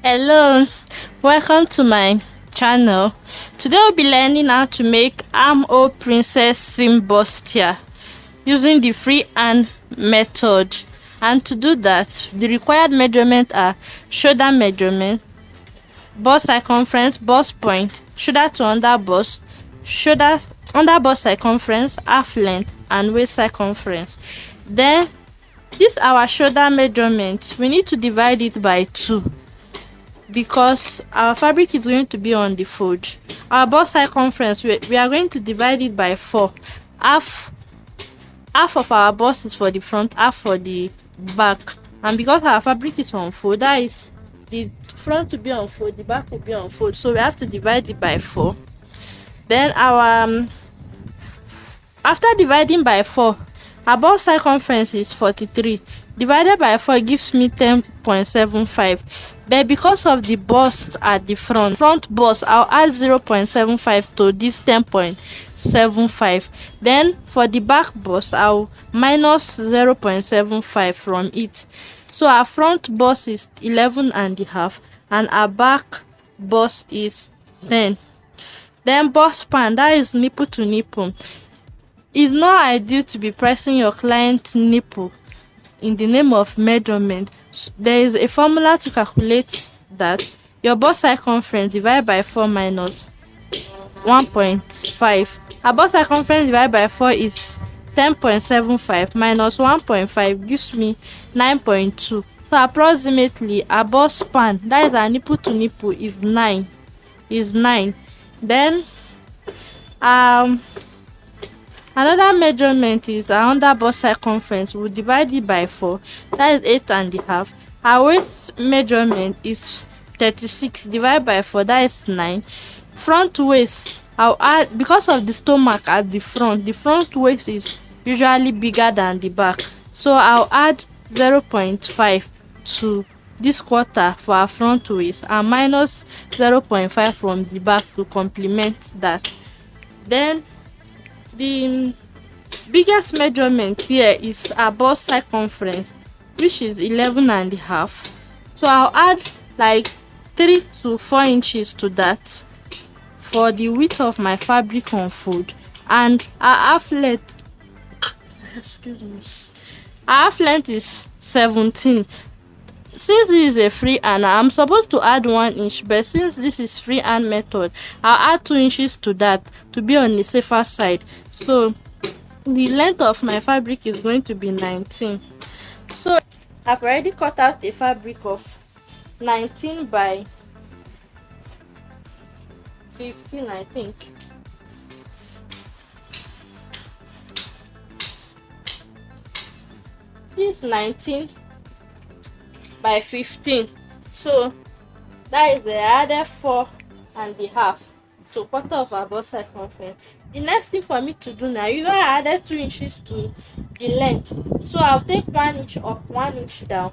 Hello, welcome to my channel. Today we'll be learning how to make Armhole princess seam bustier using the freehand method. And to do that, the required measurements are shoulder measurement, bust circumference, bust point, shoulder to under bust, shoulder under bust circumference, half length, and waist circumference. Then this our shoulder measurement, we need to divide it by 2 because our fabric is going to be on the fold. Our bust circumference, we are going to divide it by 4. Half of our bust is for the front, half for the back, and because our fabric is on fold, that is the front will be on fold, the back will be on fold, so we have to divide it by 4. Then our after dividing by 4, our bust circumference is 43 divided by 4 gives me 10.75. But because of the bust at the front bust, I'll add 0.75 to this 10.75. Then for the back bust, I'll minus 0.75 from it. So our front bust is 11.5 and our back bust is 10. Then bust span, that is nipple to nipple. It's not ideal to be pressing your client's nipple in the name of measurement. There is a formula to calculate that. Your bust circumference divided by 4 minus 1.5. Our bust circumference divided by 4 is 10.75 minus 1.5 gives me 9.2. So approximately our bust span, that is our nipple to nipple, is 9. Then another measurement is our under bust circumference. We'll divide it by 4, that is 8.5. Our waist measurement is 36 divided by 4, that is 9. Front waist, I'll add, because of the stomach at the front waist is usually bigger than the back, so I'll add 0.5 to this quarter for our front waist and minus 0.5 from the back to complement that. Then the biggest measurement here is our bust circumference, which is 11.5. So I'll add like 3 to 4 inches to that for the width of my fabric on fold. And our half length, is 17. Since this is a freehand, I'm supposed to add 1 inch, but since this is freehand method, I'll add 2 inches to that to be on the safer side. So the length of my fabric is going to be 19. So I've already cut out a fabric of 19 by 15, I think. This is 19 by 15, so that is the other 4.5 to quarter of our bust circumference. The next thing for me to do now, you know, I added 2 inches to the length, so I'll take 1 inch up, 1 inch down.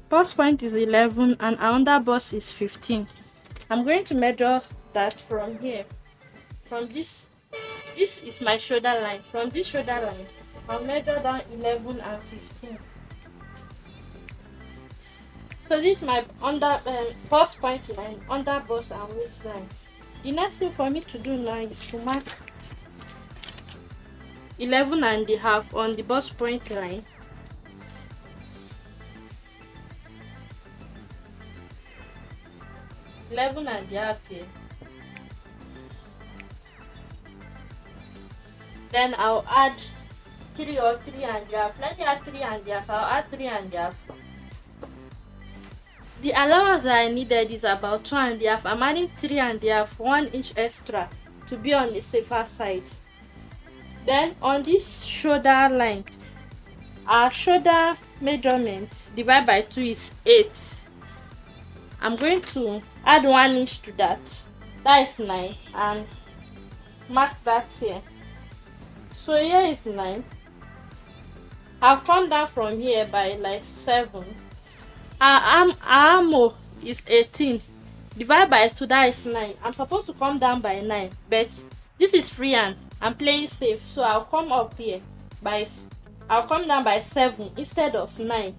Bust point is 11 and our under bust is 15. I'm going to measure that from here, from this is my shoulder line. From this shoulder line, I'll measure down 11 and 15. So this is my under bust point line, under bust and waist line. The next thing for me to do now is to mark 11.5 on the bust point line. here. Then I'll add 3 or 3.5. Let me add 3.5. I'll add 3.5. The allowance that I needed is about 2.5. I'm adding 3.5, 1 inch extra to be on the safer side. Then on this shoulder line, our shoulder measurement divided by 2 is 8. I'm going to add 1 inch to that, that is 9, and mark that here. So here is 9. I'll come down from here by like 7. Our armhole is 18 divided by 2, that is 9. I'm supposed to come down by 9, but this is freehand, I'm playing safe, so I'll come up here by I'll come down by 7 instead of 9.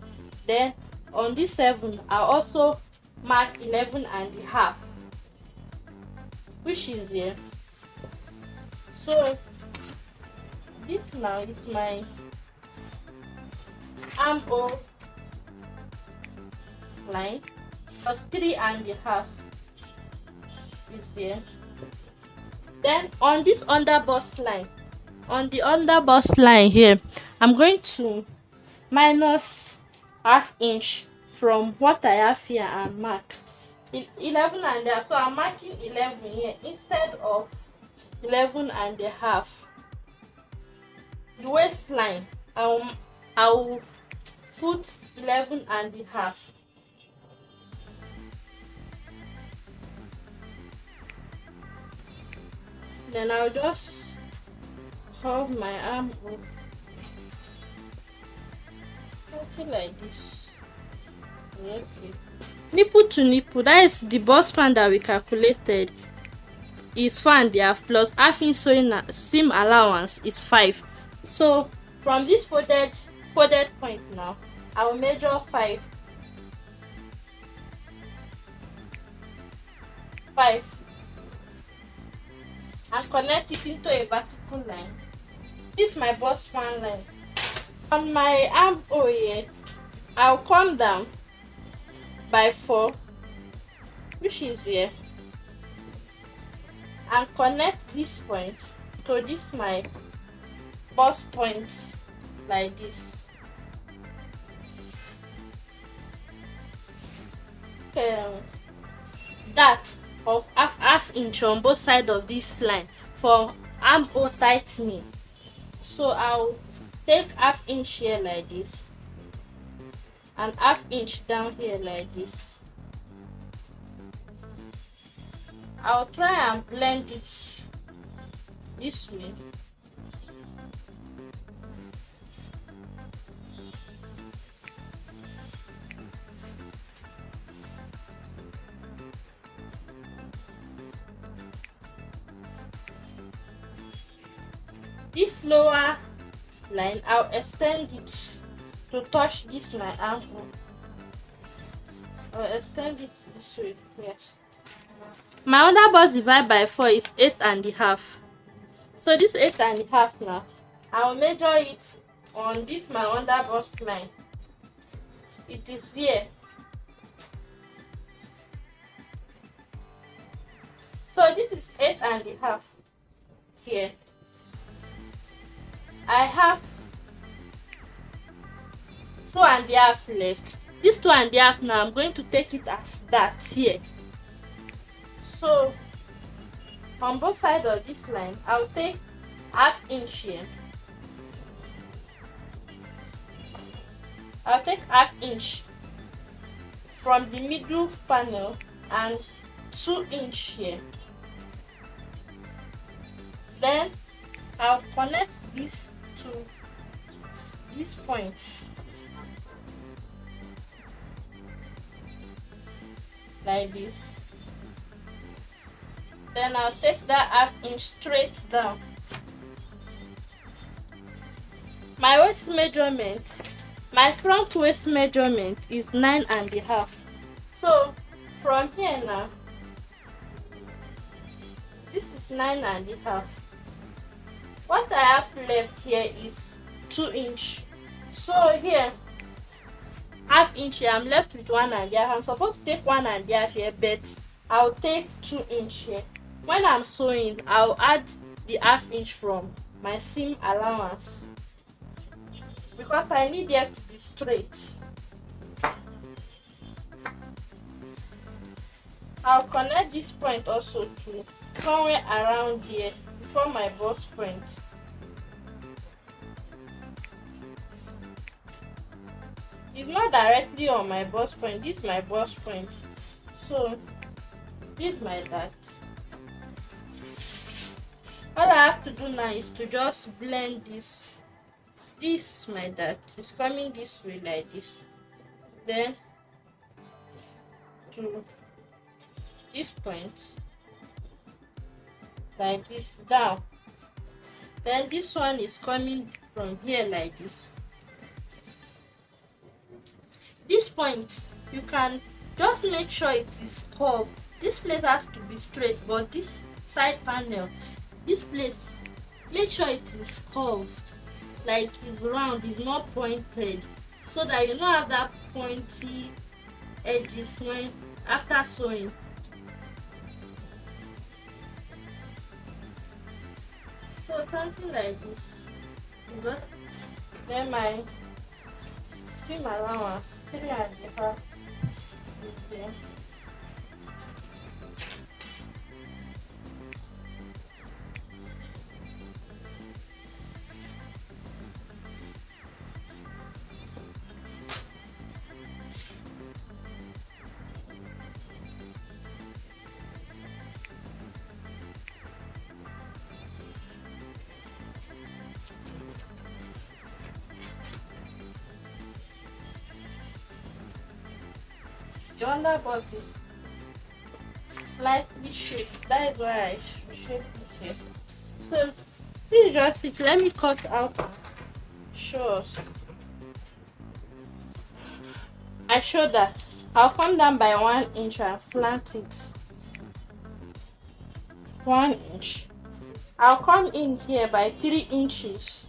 Then on this 7 I'll also mark 11 and a half, which is here. So this now is my armhole line, plus 3 and a half is here. Then on this underbust line, on the underbust line here, I'm going to minus ½ inch from what I have here and mark 11 and a half. So I'm marking 11 here instead of 11 and a half. The waistline, I'll put 11 and a half. Then I'll just curve my arm up, something like this. Okay. Nipple to nipple, that is the bust span that we calculated, is 4 and a half plus ½ inch sewing seam allowance is 5. So from this folded point now, I will measure 5 and connect it into a vertical line. This is my bust span line. On my armhole here, I'll come down by 4, which is here, and connect this point to this my bust point like this. That of half inch on both sides of this line for armhole tightening. So I'll take ½ inch here like this and ½ inch down here like this. I'll try and blend it this way. This lower line, I'll extend it to touch this my armhole. I'll extend it this way. Yes. My underbust divided by 4 is 8 and a half. So this 8 and a half now, I'll measure it on this my underbust line. It is here. So this is 8 and a half here. I have 2 and a half left. This 2 and a half now, I'm going to take it as that here. So on both sides of this line, I'll take ½ inch here. I'll take ½ inch from the middle panel and 2 inch here. Then I'll connect this to this point like this. Then I'll take that ½ inch straight down. My waist measurement, my front waist measurement is 9 and a half. So from here now, this is 9 and a half. What I have left here is 2 inch. So here, ½ inch here, I'm left with 1 and a half. I'm supposed to take 1 and a half here, but I'll take 2 inch here. When I'm sewing, I'll add the ½ inch from my seam allowance because I need it to be straight. I'll connect this point also to somewhere around here before my bust point. It's not directly on my bust point, this is my bust point. So this my that. All I have to do now is to just blend this. This my that is coming this way like this. Then to this point like this down. Then this one is coming from here like this. this point, you can just make sure it is curved. This place has to be straight, but this side panel, this place, make sure it is curved, like it's round, it's not pointed, so that you don't have that pointy edges when after sewing. So something like this. Then my seam allowance 3.5 is there. The underbust is slightly shaped. That is why I shaped it here. So this is just it. Let me cut out and show us. I showed that I'll come down by 1 inch and slant it 1 inch. I'll come in here by 3 inches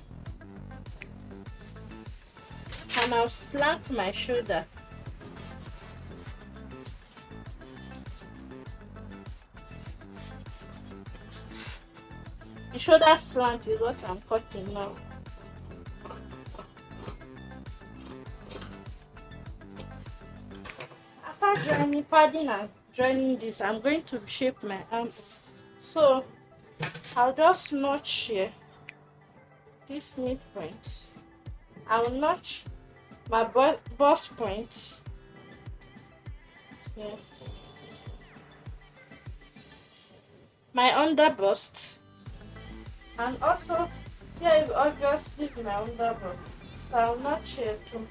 and I'll slant my shoulder. The shoulder slant is what I'm cutting now. After joining, padding and joining this, I'm going to shape my arm. So I'll just notch here this midpoint. I'll notch my bust point here, my under bust. And also, here is obviously my underbust. So I'll notch here too.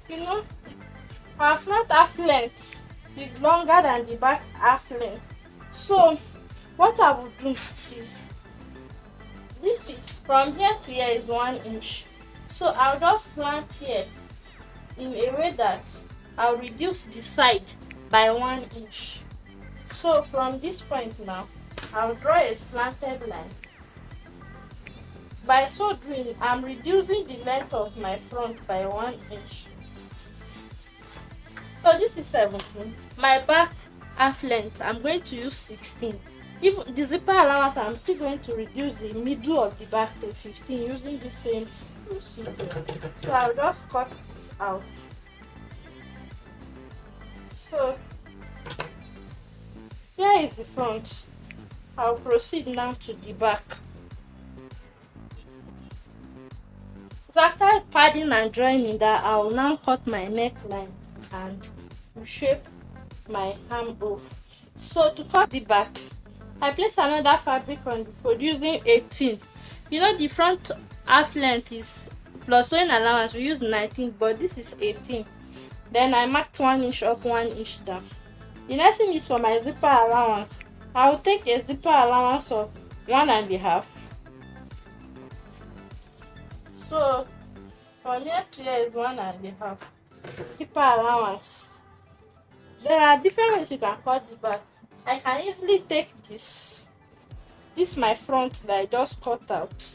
You know, our front half length is longer than the back half length. So what I will do is, this is from here to here is 1 inch. So I'll just slant here in a way that I'll reduce the side by 1 inch. So from this point now, I'll draw a slanted line. By so doing, I'm reducing the length of my front by 1 inch. So this is 17. My back half length, I'm going to use 16. Even the zipper allowance, I'm still going to reduce the middle of the back to 15 using the same procedure. So I'll just cut this out. So here is the front. I'll proceed now to the back. So after padding and joining that, I'll now cut my neckline and shape my armhole. So to cut the back, I place another fabric on the fold using 18. You know, the front half length is plus sewing allowance, we use 19, but this is 18. Then I marked 1 inch up, 1 inch down. The next thing is for my zipper allowance. I will take a zipper allowance of 1.5. So from here to here is 1.5 zipper allowance. There are different ways you can cut the back. I can easily take this my front that I just cut out,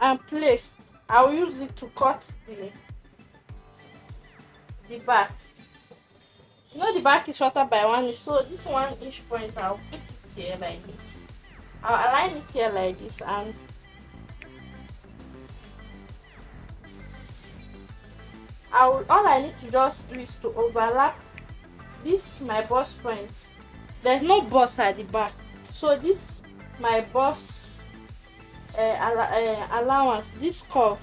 and place. I'll use it to cut the back. You know, the back is shorter by 1 inch, so this 1 inch point, I'll put it here like this. I'll align it here like this, and all I need to just do is to overlap this my bust point. There's no bust at the back, so this my bust allowance, this curve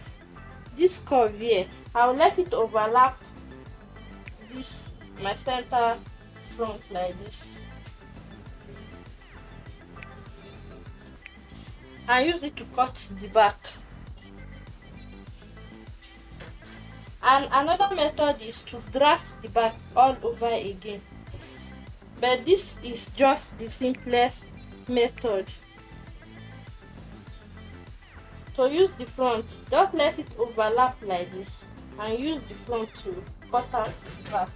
here, I'll let it overlap this my center front like this. I use it to cut the back. And another method is to draft the back all over again. but this is just the simplest method. To use the front, just let it overlap like this and use the front to cut out the back.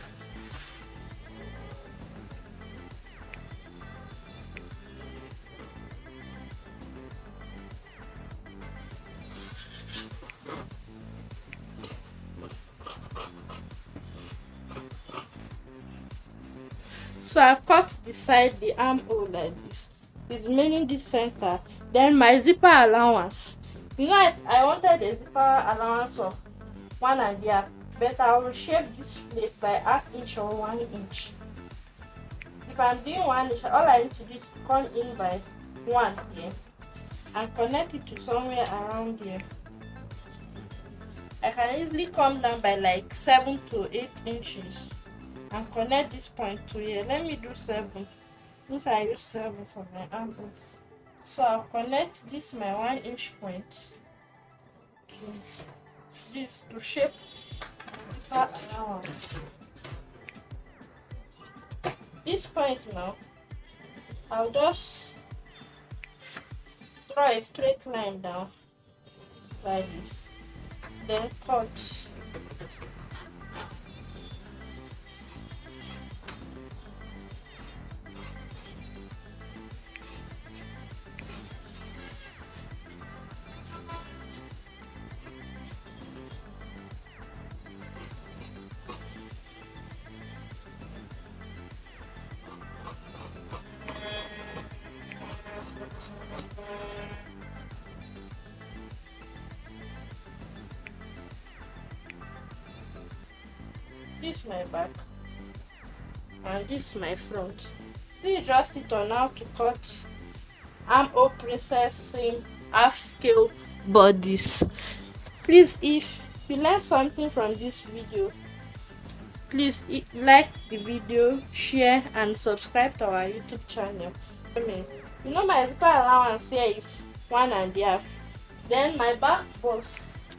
So I've cut the side, the armhole like this. It's remaining the center. Then my zipper allowance. You know, I wanted a zipper allowance of 1.5, but I will shape this place by 1/2 inch or 1 inch. If I'm doing 1 inch, all I need to do is come in by 1 here and connect it to somewhere around here. I can easily come down by like 7 to 8 inches and connect this point to here. Let me do 7 since I use 7 for my armhole. So I'll connect this my 1 inch point to this to shape the allowance. This point now, I'll just draw a straight line down like this, then cut. This is my back and this is my front. This is just it on how to cut armhole princess seam half scale bodies. Please, if you learned something from this video, please like the video, share and subscribe to our YouTube channel. You know my zipper allowance here is 1.5. Then my back bust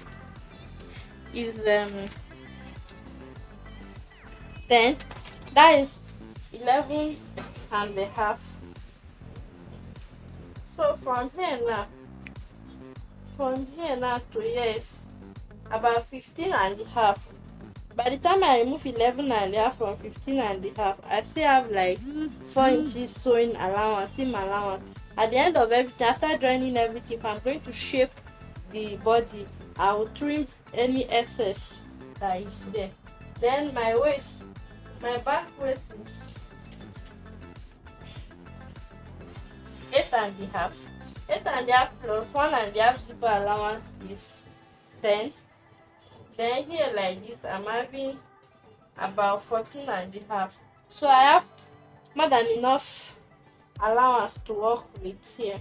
is 10, that is 11.5. So from here now to here is about 15.5. By the time I remove 11.5 from 15.5, I still have like 4 inches sewing allowance, seam allowance. At the end of everything, after joining everything, if I'm going to shape the body, I will trim any excess that is there. Then my waist, my back waist is 8.5. 8.5 plus 1.5 zipper allowance is 10. Then here like this, I'm having about 14.5. So I have more than enough allowance to work with here.